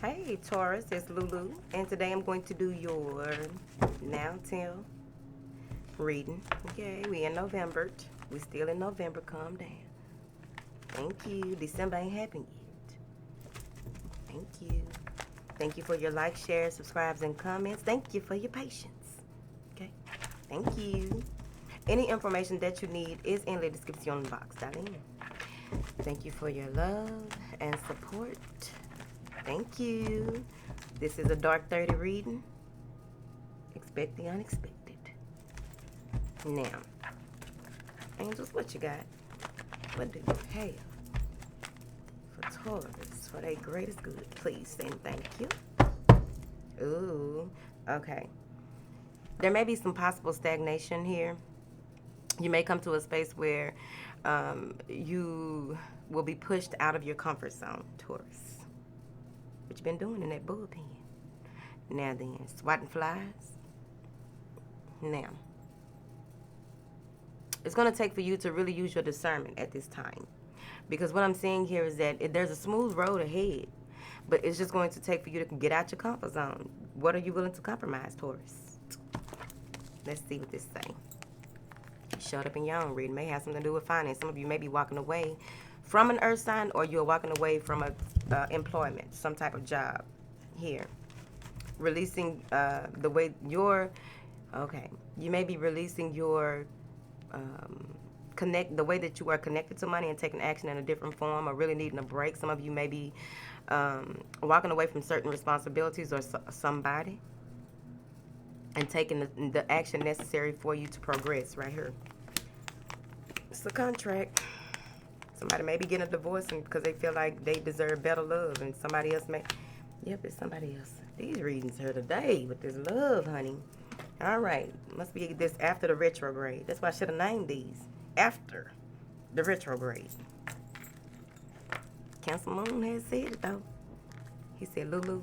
Hey Taurus, it's Lulu, and today I'm going to do your now till reading. Okay, we in November. We still in November. Calm down. Thank you. December ain't happened yet. Thank you. Thank you for your likes, shares, subscribes, and comments. Thank you for your patience. Okay. Thank you. Any information that you need is in the description box. Darling. Thank you for your love and support. Thank you. This is a dark 30 reading. Expect the unexpected. Now, angels, what you got? What do you have for Taurus for their greatest good? Please and thank you. Ooh, okay. There may be some possible stagnation here. You may come to a space where you will be pushed out of your comfort zone, Taurus. What you been doing in that bullpen? Now then, swatting flies. Now, it's going to take for you to really use your discernment at this time. Because what I'm seeing here is that there's a smooth road ahead. But it's just going to take for you to get out your comfort zone. What are you willing to compromise, Taurus? Let's see what this say. Showed up in your own reading. May have something to do with finance. Some of you may be walking away from an earth sign, or you're walking away from a employment, some type of job here. Releasing the way you're, okay, you may be releasing your the way that you are connected to money and taking action in a different form, or really needing a break. Some of you may be walking away from certain responsibilities or somebody and taking the action necessary for you to progress right here. It's a contract. Somebody may be getting a divorce because they feel like they deserve better love, and somebody else may. Yep, it's somebody else. These readings here today with this love, honey. All right, must be this after the retrograde. That's why I should have named these after the retrograde. Cancer Moon has said it though. He said, Lulu,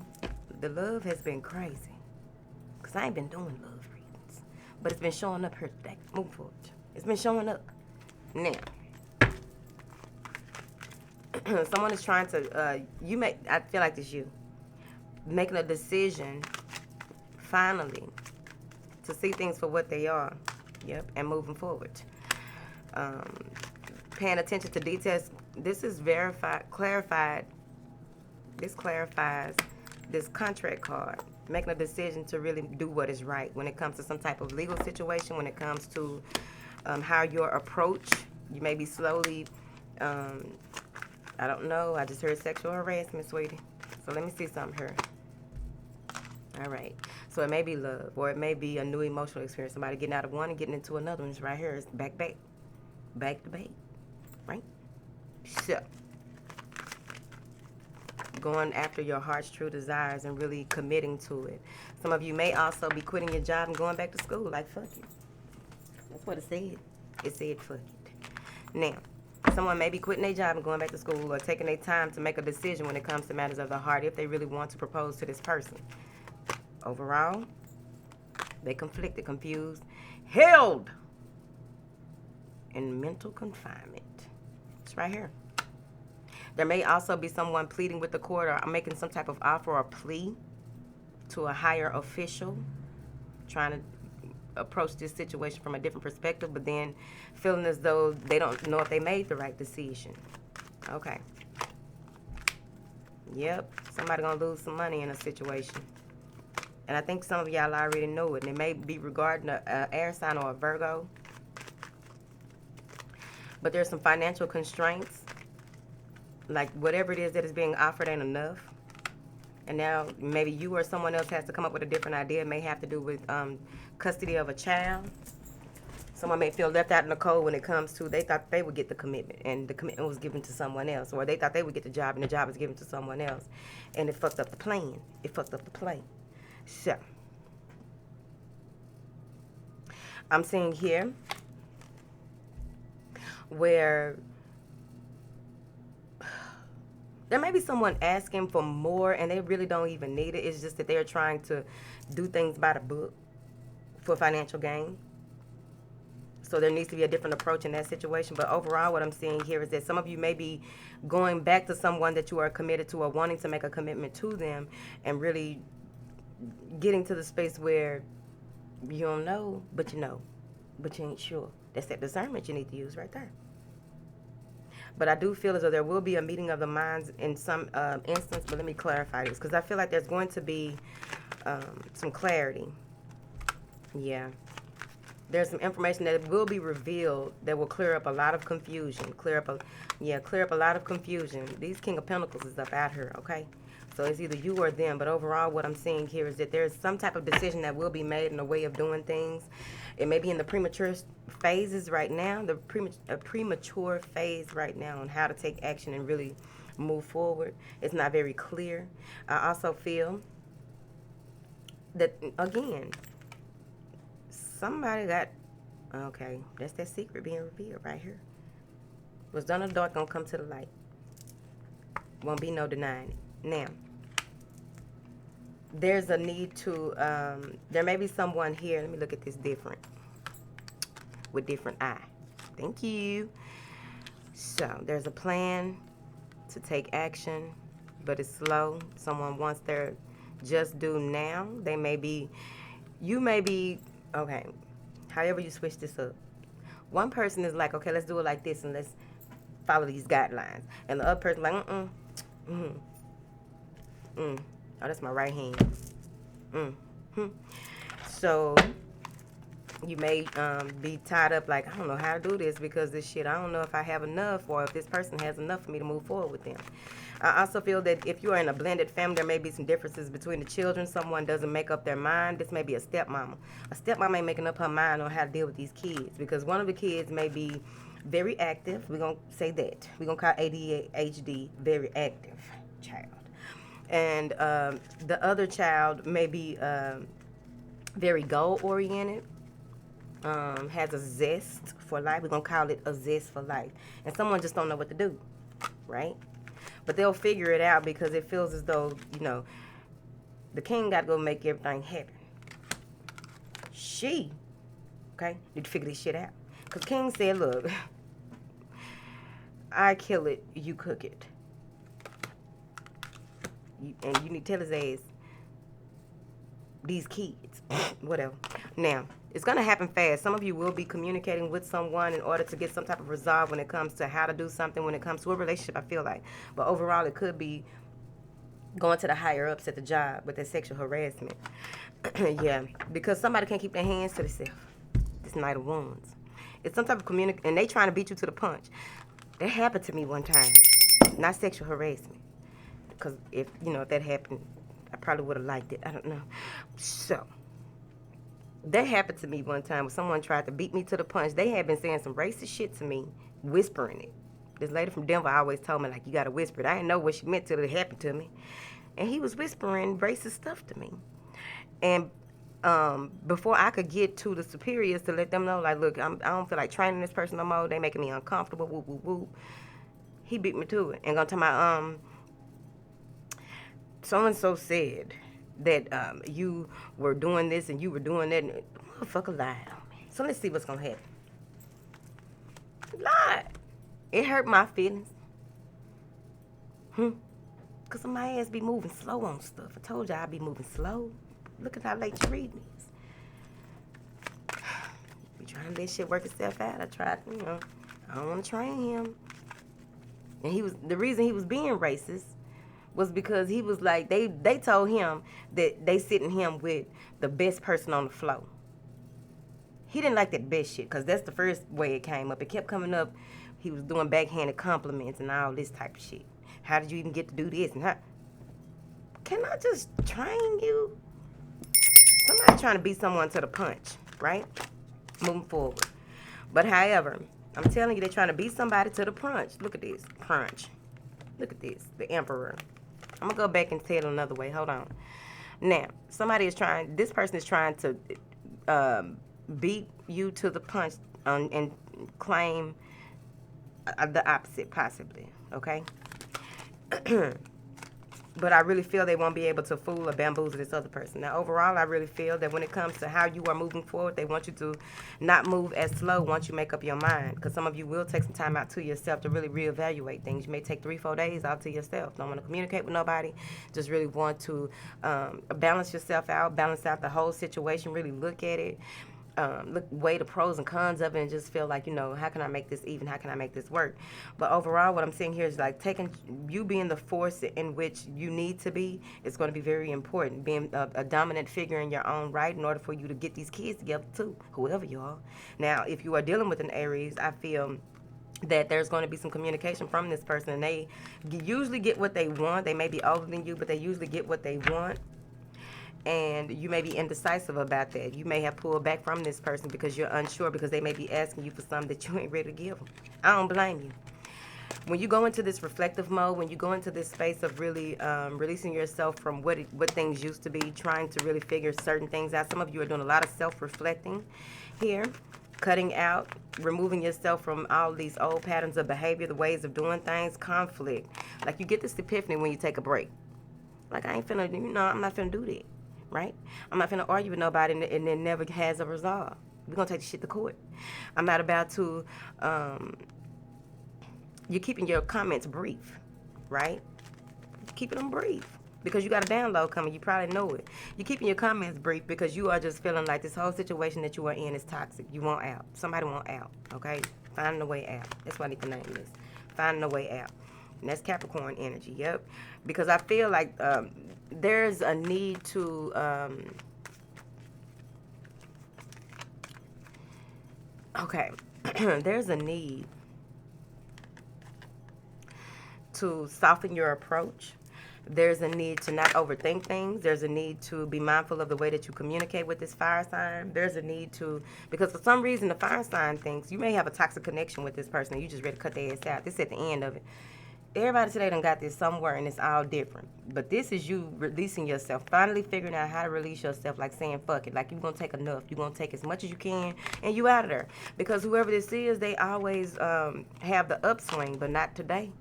the love has been crazy. Because I ain't been doing love readings. But it's been showing up here today. Move forward. It's been showing up. Now, someone is trying to, I feel like it's you, making a decision, finally, to see things for what they are. Yep, and moving forward. Paying attention to details. This is clarified. This clarifies this contract card. Making a decision to really do what is right when it comes to some type of legal situation, when it comes to how your approach, you may be slowly, I don't know, I just heard sexual harassment, sweetie. So let me see something here. All right. So it may be love, or it may be a new emotional experience. Somebody getting out of one and getting into another one. It's right here. It's back to back, right? So, going after your heart's true desires and really committing to it. Some of you may also be quitting your job and going back to school. Like, fuck it. That's what it said. It said, fuck it. Now, someone may be quitting their job and going back to school, or taking their time to make a decision when it comes to matters of the heart if they really want to propose to this person. Overall, they conflicted, confused, held in mental confinement. It's right here. There may also be someone pleading with the court or making some type of offer or plea to a higher official, trying to approach this situation from a different perspective, but then feeling as though they don't know if they made the right decision. Okay. Yep, somebody gonna lose some money in a situation. And I think some of y'all already know it. And it may be regarding an air sign or a Virgo. But there's some financial constraints. Like whatever it is that is being offered ain't enough. And now maybe you or someone else has to come up with a different idea. It may have to do with custody of a child. Someone may feel left out in the cold when it comes to, they thought they would get the commitment, and the commitment was given to someone else. Or they thought they would get the job, and the job was given to someone else. And it fucked up the plan. It fucked up the play. So, I'm seeing here where there may be someone asking for more and they really don't even need it. It's just that they're trying to do things by the book for financial gain. So there needs to be a different approach in that situation. But overall, what I'm seeing here is that some of you may be going back to someone that you are committed to or wanting to make a commitment to them and really getting to the space where you don't know, but you know, but you ain't sure. That's that discernment you need to use right there. But I do feel as though there will be a meeting of the minds in some instance. But let me clarify this, because I feel like there's going to be some clarity. Yeah. There's some information that will be revealed that will clear up a lot of confusion. Clear up a lot of confusion. These King of Pentacles is up out here, okay? So it's either you or them. But overall, what I'm seeing here is that there's some type of decision that will be made in a way of doing things. It may be in the premature phases right now, a premature phase right now on how to take action and really move forward. It's not very clear. I also feel that, again, somebody got, okay, that's that secret being revealed right here. What's done in the dark gonna come to the light. Won't be no denying it. Now, there's a need to, there may be someone here, let me look at this different, with different eye. Thank you. So, there's a plan to take action, but it's slow. Someone wants their just due now. They may be, you may be, okay, however you switch this up. One person is like, okay, let's do it like this and let's follow these guidelines. And the other person like, oh, that's my right hand. So you may be tied up like, I don't know how to do this because this shit, I don't know if I have enough or if this person has enough for me to move forward with them. I also feel that if you are in a blended family, there may be some differences between the children. Someone doesn't make up their mind. This may be a stepmama. A stepmama ain't making up her mind on how to deal with these kids because one of the kids may be very active. We're going to say that. We're going to call ADHD very active child. And the other child may be very goal-oriented, has a zest for life. We're going to call it a zest for life. And someone just don't know what to do, right? But they'll figure it out because it feels as though, you know, the king got to go make everything happen. She, okay, need to figure this shit out. Because King said, look, I kill it, you cook it. And you need to tell his ass, these kids, whatever. Now, it's going to happen fast. Some of you will be communicating with someone in order to get some type of resolve when it comes to how to do something, when it comes to a relationship, I feel like. But overall, it could be going to the higher ups at the job with that sexual harassment. Yeah, because somebody can't keep their hands to themselves. This Knight of Wands. It's some type of and they trying to beat you to the punch. That happened to me one time. Not sexual harassment. Because if that happened, I probably would have liked it. I don't know. So, that happened to me one time when someone tried to beat me to the punch. They had been saying some racist shit to me, whispering it. This lady from Denver always told me, like, you got to whisper it. I didn't know what she meant till it happened to me. And he was whispering racist stuff to me. And before I could get to the superiors to let them know, like, look, I don't feel like training this person no more. They making me uncomfortable, whoop, whoop, whoop. He beat me to it. And gonna tell my, so-and-so said that you were doing this and you were doing that. And motherfucker lied on me. So let's see what's going to happen. Lied. It hurt my feelings. Because my ass be moving slow on stuff. I told you I'd be moving slow. Look at how late you read these. Be trying to let shit work itself out. I tried, I don't want to train him. And the reason he was being racist was because he was like, they told him that they sitting him with the best person on the floor. He didn't like that best shit, because that's the first way it came up. It kept coming up. He was doing backhanded compliments and all this type of shit. How did you even get to do this? And how? Can I just train you? Somebody trying to beat someone to the punch, right? Moving forward. But however, I'm telling you, they're trying to beat somebody to the punch. Look at this. Punch. Look at this. The Emperor. I'm going to go back and say it another way. Hold on. Now, this person is trying to beat you to the punch and claim the opposite, possibly. Okay? but I really feel they won't be able to fool or bamboozle this other person. Now, overall, I really feel that when it comes to how you are moving forward, they want you to not move as slow once you make up your mind. Because some of you will take some time out to yourself to really reevaluate things. You may take 3-4 days out to yourself. Don't want to communicate with nobody. Just really want to balance yourself out, balance out the whole situation, really look at it. Weigh the pros and cons of it and just feel like, how can I make this even? How can I make this work? But overall, what I'm seeing here is like you being the force in which you need to be is going to be very important. Being a dominant figure in your own right in order for you to get these kids together too, whoever you are. Now, if you are dealing with an Aries, I feel that there's going to be some communication from this person, and they usually get what they want. They may be older than you, but they usually get what they want. And you may be indecisive about that. You may have pulled back from this person because you're unsure, because they may be asking you for something that you ain't ready to give them. I don't blame you. When you go into this reflective mode, when you go into this space of really releasing yourself from what things used to be, trying to really figure certain things out. Some of you are doing a lot of self-reflecting here, cutting out, removing yourself from all these old patterns of behavior, the ways of doing things, conflict. Like you get this epiphany when you take a break. Like, I ain't finna, I'm not finna do that. Right? I'm not finna argue with nobody and it never has a resolve. We're gonna take the shit to court. I'm not about to, you're keeping your comments brief, right? Keeping them brief because you got a download coming. You probably know it. You're keeping your comments brief because you are just feeling like this whole situation that you are in is toxic. You want out. Somebody want out, okay? Finding a way out. That's what I need to name this. Finding a way out. And that's Capricorn energy, yep. Because I feel like there's a need to there's a need to soften your approach. There's a need to not overthink things. There's a need to be mindful of the way that you communicate with this fire sign. There's a need to, because for some reason the fire sign thinks you may have a toxic connection with this person and you just ready to cut their ass out. This is at the end of it. Everybody today done got this somewhere and it's all different. But this is you releasing yourself, finally figuring out how to release yourself, like saying fuck it. Like you're going to take enough. You're going to take as much as you can and you out of there. Because whoever this is, they always have the upswing, but not today.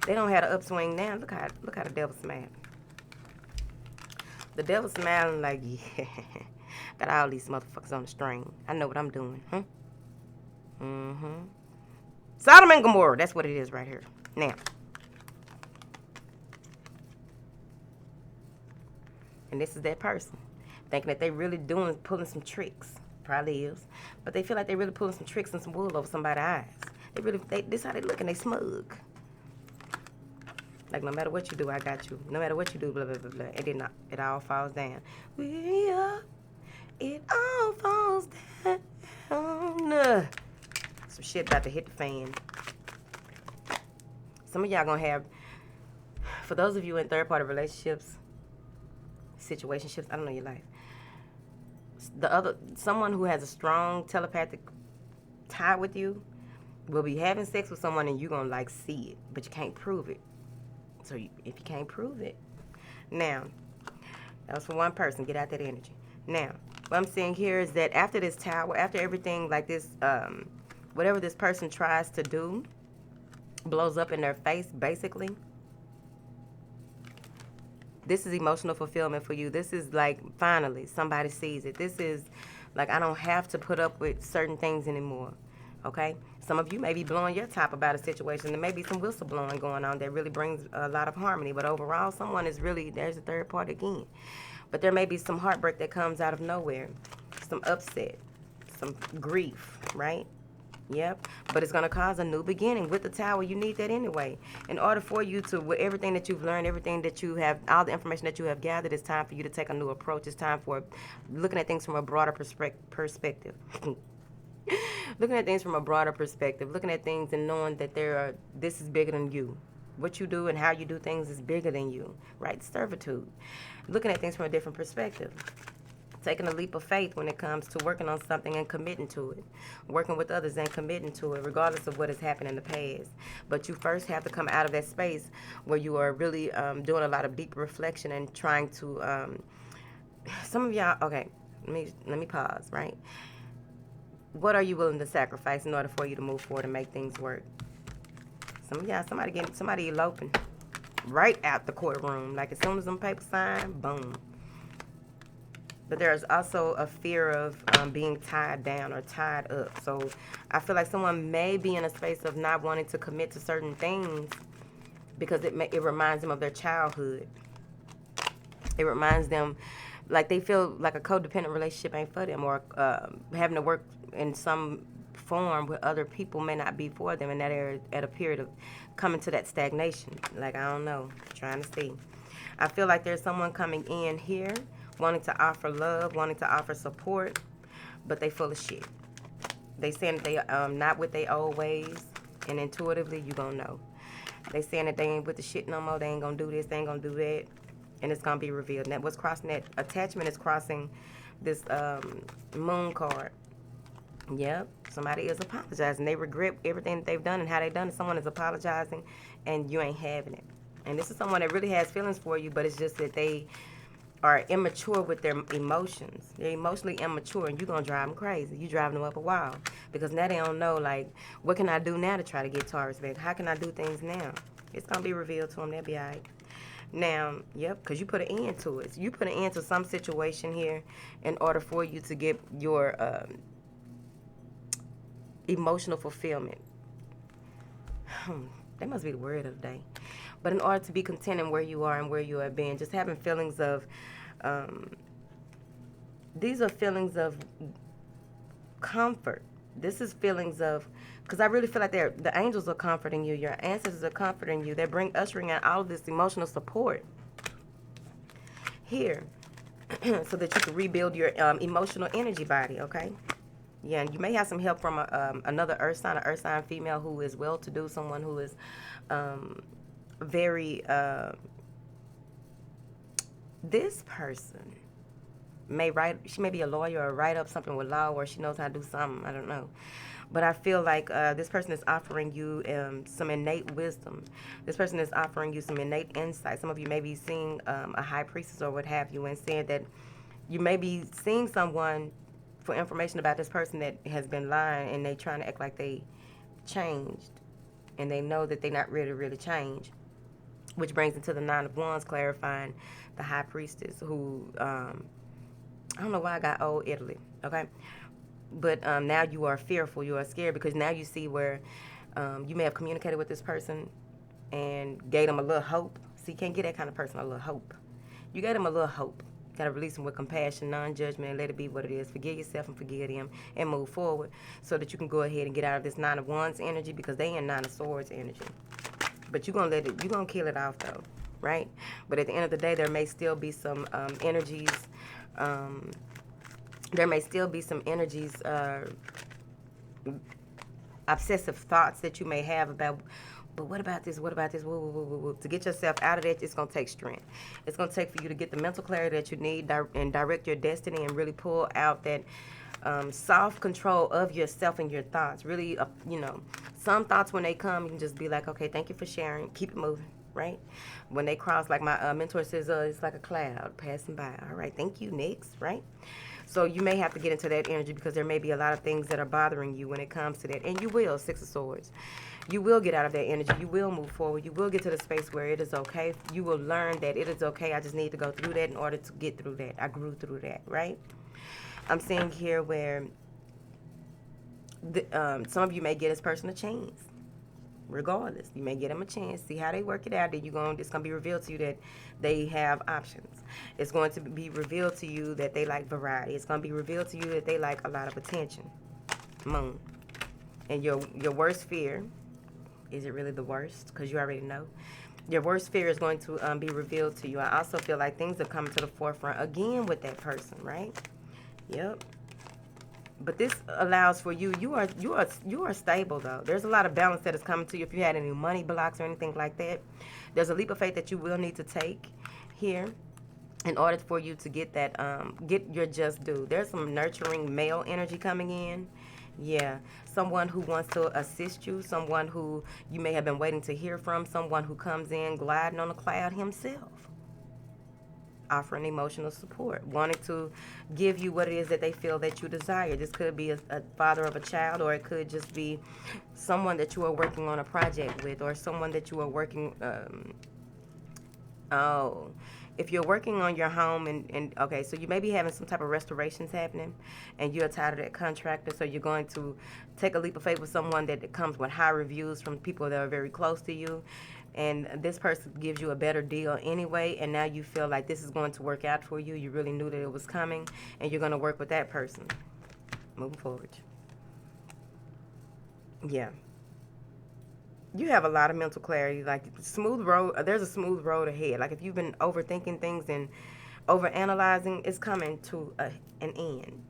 They don't have the upswing now. Look how the devil's smiling. The devil's smiling like, yeah, got all these motherfuckers on the string. I know what I'm doing, huh? Mm-hmm. Sodom and Gomorrah, that's what it is right here. Now, and this is that person thinking that they really pulling some tricks. Probably is, but they feel like they really pulling some tricks and some wool over somebody's eyes. This how they looking. They smug. Like no matter what you do, I got you. No matter what you do, blah blah blah blah. And then it all falls down. It all falls down. Some shit about to hit the fan. Some of y'all gonna have, for those of you in third party relationships, situationships, I don't know your life. Someone who has a strong telepathic tie with you will be having sex with someone and you're gonna like see it, but you can't prove it. So if you can't prove it, now, that was for one person, get out that energy. Now, what I'm saying here is that after this tower, after everything like this, whatever this person tries to do blows up in their face, basically, this is emotional fulfillment for you. This is like, finally, somebody sees it. This is like, I don't have to put up with certain things anymore, okay? Some of you may be blowing your top about a situation. There may be some whistleblowing going on that really brings a lot of harmony. But overall, someone is really, there's a third part again. But there may be some heartbreak that comes out of nowhere. Some upset, some grief, right? Yep. But it's going to cause a new beginning. With the tower, you need that anyway. In order for you to, with everything that you've learned, everything that you have, all the information that you have gathered, it's time for you to take a new approach. It's time for looking at things from a broader perspective. Looking at things from a broader perspective, looking at things and knowing that this is bigger than you. What you do and how you do things is bigger than you, right? Servitude. Looking at things from a different perspective. Taking a leap of faith when it comes to working on something and committing to it. Working with others and committing to it, regardless of what has happened in the past. But you first have to come out of that space where you are really doing a lot of deep reflection and trying to, some of y'all, okay, let me pause, right? What are you willing to sacrifice in order for you to move forward and make things work? Some of y'all, somebody eloping. right out the courtroom. Like as soon as them papers signed, boom. But there's also a fear of being tied down or tied up. So I feel like someone may be in a space of not wanting to commit to certain things because it reminds them of their childhood. It reminds them like they feel like a codependent relationship ain't for them, or having to work in some form with other people may not be for them, and that they're at a period of coming to that stagnation. Like, I don't know, trying to see. I feel like there's someone coming in here wanting to offer love, wanting to offer support, but they full of shit. They saying that they not with their old ways, and intuitively you gonna know. They saying that they ain't with the shit no more. They ain't gonna do this. They ain't gonna do that, and it's gonna be revealed. And that what's crossing that attachment is crossing this moon card. Yep, somebody is apologizing. They regret everything that they've done and how they done it. Someone is apologizing, and you ain't having it. And this is someone that really has feelings for you, but it's just that they are immature with their emotions. They're emotionally immature, and you're going to drive them crazy. You driving them up a wall because now they don't know, like, what can I do now to try to get Taurus back? How can I do things now? It's going to be revealed to them. They'll be all right. Now, yep, because you put an end to it. So you put an end to some situation here in order for you to get your emotional fulfillment. That must be the word of the day. But in order to be content in where you are and where you have been, just having feelings of, these are feelings of comfort. This is feelings of, because I really feel like the angels are comforting you. Your ancestors are comforting you. They're ushering in all of this emotional support here so that you can rebuild your emotional energy body, okay? Yeah, and you may have some help from another earth sign female who is well-to-do, someone who is very, this person she may be a lawyer or write up something with law, or she knows how to do something, I don't know. But I feel like this person is offering you some innate wisdom. This person is offering you some innate insight. Some of you may be seeing a high priestess or what have you, and saying that you may be seeing someone for information about this person that has been lying, and they trying to act like they changed, and they know that they're not really changed, which brings into the Nine of Wands, clarifying the High Priestess, who I don't know why I got old Italy, okay, but now you are fearful, you are scared, because now you see where you may have communicated with this person and gave them a little hope. See, you can't get that kind of person a little hope. You gave them a little hope. Got to release them with compassion, non-judgment, and let it be what it is. Forgive yourself and forgive them, and move forward so that you can go ahead and get out of this Nine of Wands energy, because they in Nine of Swords energy. But you're going to kill it off though, right? But at the end of the day, there may still be some energies, obsessive thoughts that you may have about, but what about this? What about this? Woo, woo, woo, woo, woo. To get yourself out of that, it's going to take strength. It's going to take for you to get the mental clarity that you need and direct your destiny, and really pull out that soft control of yourself and your thoughts. Really, some thoughts when they come, you can just be like, okay, thank you for sharing. Keep it moving, right? When they cross, like my mentor says, it's like a cloud passing by. All right, thank you, next, right? So you may have to get into that energy, because there may be a lot of things that are bothering you when it comes to that. And you will, Six of Swords. You will get out of that energy. You will move forward. You will get to the space where it is okay. You will learn that it is okay. I just need to go through that in order to get through that. I grew through that, right? I'm seeing here where some of you may get this person a chance. Regardless, you may get them a chance, see how they work it out. Then it's going to be revealed to you that they have options. It's going to be revealed to you that they like variety. It's going to be revealed to you that they like a lot of attention. Moon. And your worst fear, is it really the worst? Because you already know. Your worst fear is going to be revealed to you. I also feel like things are coming to the forefront again with that person, right? Yep. But this allows for you are stable though. There's a lot of balance that is coming to you. If you had any money blocks or anything like that, there's a leap of faith that you will need to take here in order for you to get that get your just due. There's some nurturing male energy coming in. Yeah, someone who wants to assist you, someone who you may have been waiting to hear from, someone who comes in gliding on a cloud himself, offering emotional support, wanting to give you what it is that they feel that you desire. This could be a father of a child, or it could just be someone that you are working on a project with, or someone that you are working Oh, if you're working on your home and okay, so you may be having some type of restorations happening and you're tired of that contractor, so you're going to take a leap of faith with someone that comes with high reviews from people that are very close to you. And this person gives you a better deal anyway, and now you feel like this is going to work out for you. You really knew that it was coming, and you're going to work with that person. Moving forward. Yeah. You have a lot of mental clarity. Like, smooth road, there's a smooth road ahead. Like, if you've been overthinking things and overanalyzing, it's coming to an end.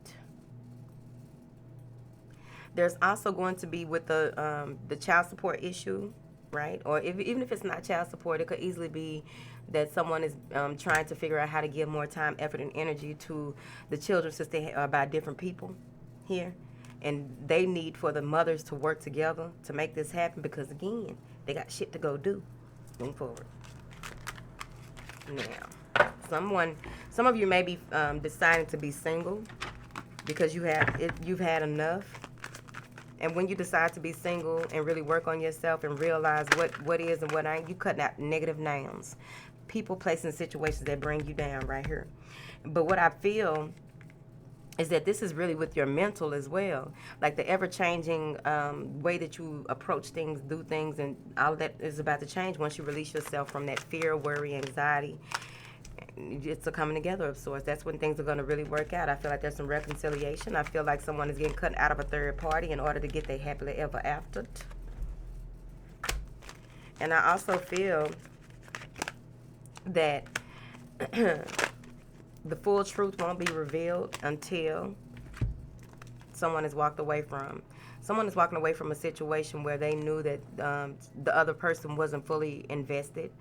There's also going to be with the child support issue, right? Or even if it's not child support, it could easily be that someone is trying to figure out how to give more time, effort, and energy to the children since they are by different people here. And they need for the mothers to work together to make this happen because, again, they got shit to go do. Moving forward. Now, some of you may be deciding to be single because you've had enough. And when you decide to be single and really work on yourself and realize what is and what ain't, you cutting out negative nouns. People, places, situations that bring you down right here. But what I feel is that this is really with your mental as well. Like the ever-changing way that you approach things, do things, and all of that is about to change once you release yourself from that fear, worry, anxiety. It's a coming together of sorts. That's when things are going to really work out. I feel like there's some reconciliation. I feel like someone is getting cut out of a third party in order to get their happily ever after. And I also feel that the full truth won't be revealed until someone is walked away from. Someone is walking away from a situation where they knew that the other person wasn't fully invested.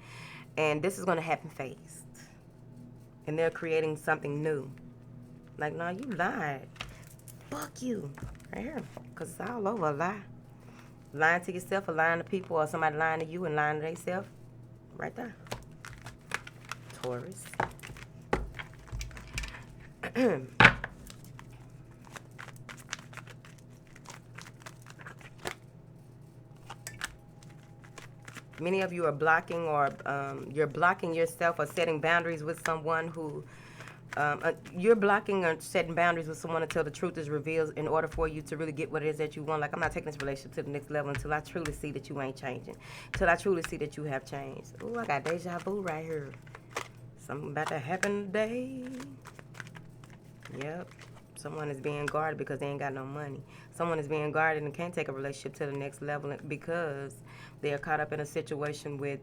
And this is going to happen fast. And they're creating something new. Like, no, you lied. Fuck you. Right here. Because it's all over a lie. Lying to yourself or lying to people or somebody lying to you and lying to themselves. Right there. Taurus. Many of you are blocking or you're blocking yourself or setting boundaries with someone who you're blocking or setting boundaries with someone until the truth is revealed in order for you to really get what it is that you want. Like, I'm not taking this relationship to the next level until I truly see that you ain't changing. Until I truly see that you have changed. Ooh, I got deja vu right here. Something about to happen today. Yep. Someone is being guarded because they ain't got no money. Someone is being guarded and can't take a relationship to the next level because they are caught up in a situation with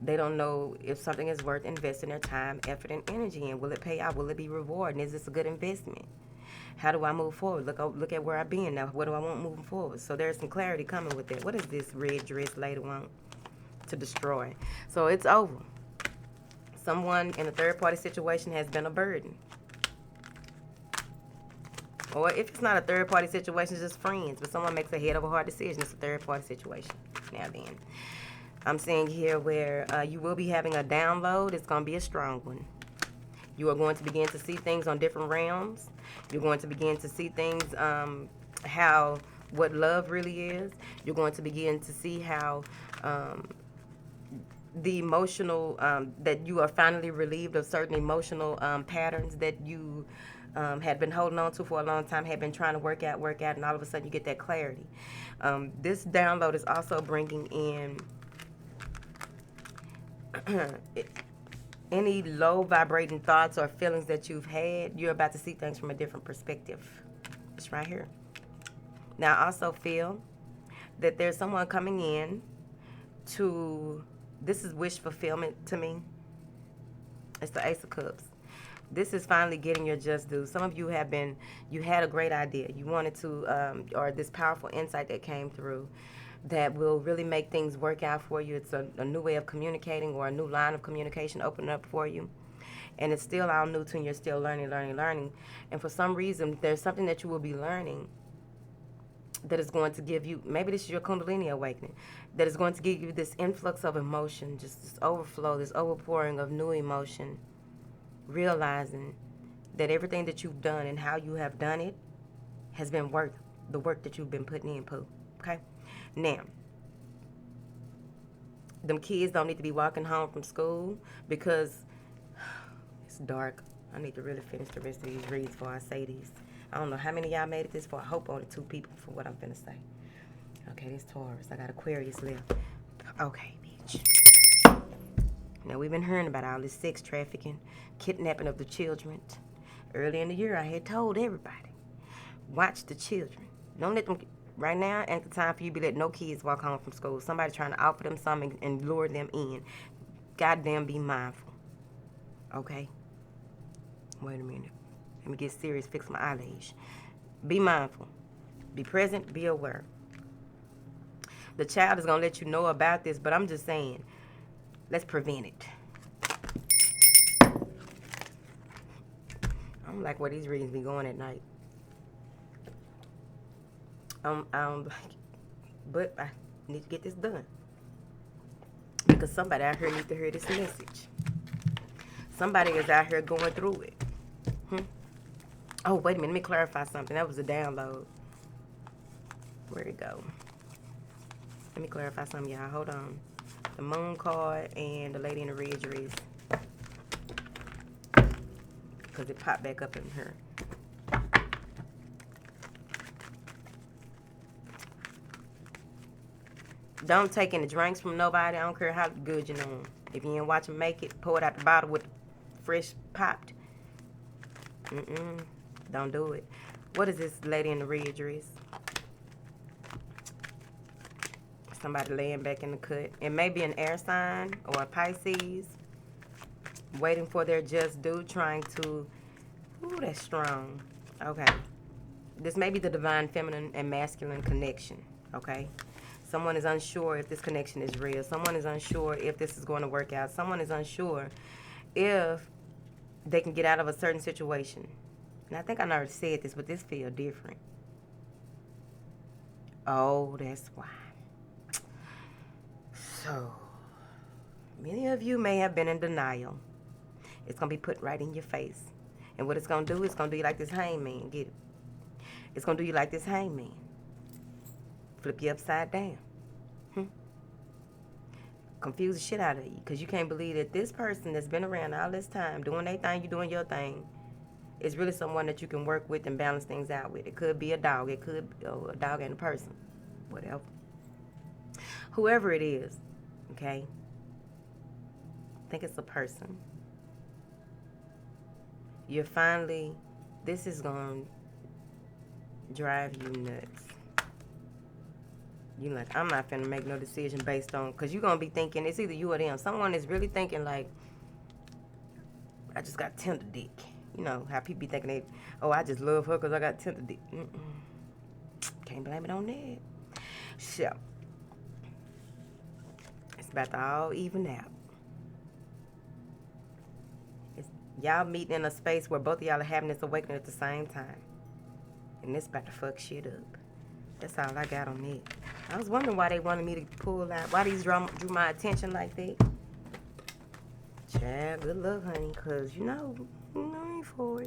they don't know if something is worth investing their time, effort, and energy in. Will it pay out? Will it be rewarded? And is this a good investment? How do I move forward? Look at where I've been now. What do I want moving forward? So there's some clarity coming with that. What is this red dress lady want to destroy? So it's over. Someone in a third-party situation has been a burden. Or if it's not a third-party situation, it's just friends. But someone makes a head-over-heart decision. It's a third-party situation. Now then, I'm seeing here where you will be having a download. It's going to be a strong one. You are going to begin to see things on different realms. You're going to begin to see things, what love really is. You're going to begin to see how the emotional, that you are finally relieved of certain emotional patterns that you had been holding on to for a long time, had been trying to work out, and all of a sudden you get that clarity. This download is also bringing in any low vibrating thoughts or feelings that you've had. You're about to see things from a different perspective. It's right here. Now, I also feel that there's someone coming in to, this is wish fulfillment to me. It's the Ace of Cups. This is finally getting your just due. Some of you you had a great idea. You wanted to, or this powerful insight that came through that will really make things work out for you. It's a new way of communicating or a new line of communication opening up for you. And it's still all new to you and you're still learning. And for some reason, there's something that you will be learning that is going to give you, maybe this is your Kundalini awakening, that is going to give you this influx of emotion, just this overflow, this overpouring of new emotion, realizing that everything that you've done and how you have done it has been worth the work that you've been putting in, Pooh. Okay? Now, them kids don't need to be walking home from school because it's dark. I need to really finish the rest of these reads before I say these. I don't know how many of y'all made it this far. I hope only 2 people for what I'm finna say. Okay, this Taurus. I got Aquarius left. Okay, bitch. Now, we've been hearing about all this sex trafficking, kidnapping of the children. Early in the year, I had told everybody, watch the children. Don't let them... Right now, ain't the time for you to be letting no kids walk home from school. Somebody trying to offer them something and lure them in. Goddamn, be mindful. Okay? Wait a minute. Let me get serious, fix my eyelash. Be mindful. Be present, be aware. The child is going to let you know about this, but I'm just saying, let's prevent it. I don't like where these readings be going at night. I don't like it. But I need to get this done. Because somebody out here needs to hear this message. Somebody is out here going through it. Oh, wait a minute. Let me clarify something. That was a download. Where'd it go? Let me clarify something, y'all. Hold on. The moon card and the lady in the red dress. Because it popped back up in here. Don't take any drinks from nobody. I don't care how good you know them. If you ain't watch them make it, pour it out the bottle with fresh popped. Don't do it. What is this lady in the red dress? Somebody laying back in the cut. It may be an air sign or a Pisces. Waiting for their just due, trying to... Ooh, that's strong. Okay. This may be the divine feminine and masculine connection. Okay? Someone is unsure if this connection is real. Someone is unsure if this is going to work out. Someone is unsure if they can get out of a certain situation. And I think I already said this, but this feels different. Oh, that's why. So, many of you may have been in denial. It's going to be put right in your face. And what it's going to do, it's going to do you like this hangman. Get it? It's going to do you like this hangman. Flip you upside down. Confuse the shit out of you. Because you can't believe that this person that's been around all this time, doing their thing, you doing your thing, is really someone that you can work with and balance things out with. It could be a dog. It could be a dog and a person. Whatever. Whoever it is, okay? I think it's a person. You're finally, this is going to drive you nuts. You like, I'm not finna make no decision based on, because you're going to be thinking, it's either you or them. Someone is really thinking like, I just got tender dick. You know, how people be thinking, they, oh, I just love her because I got tender dick. Can't blame it on that. So, it's about to all even out. Y'all meeting in a space where both of y'all are having this awakening at the same time. And this about to fuck shit up. That's all I got on it. I was wondering why they wanted me to pull out. Why these drew my attention like that. Child, good luck, honey. Because, you know, I ain't for it.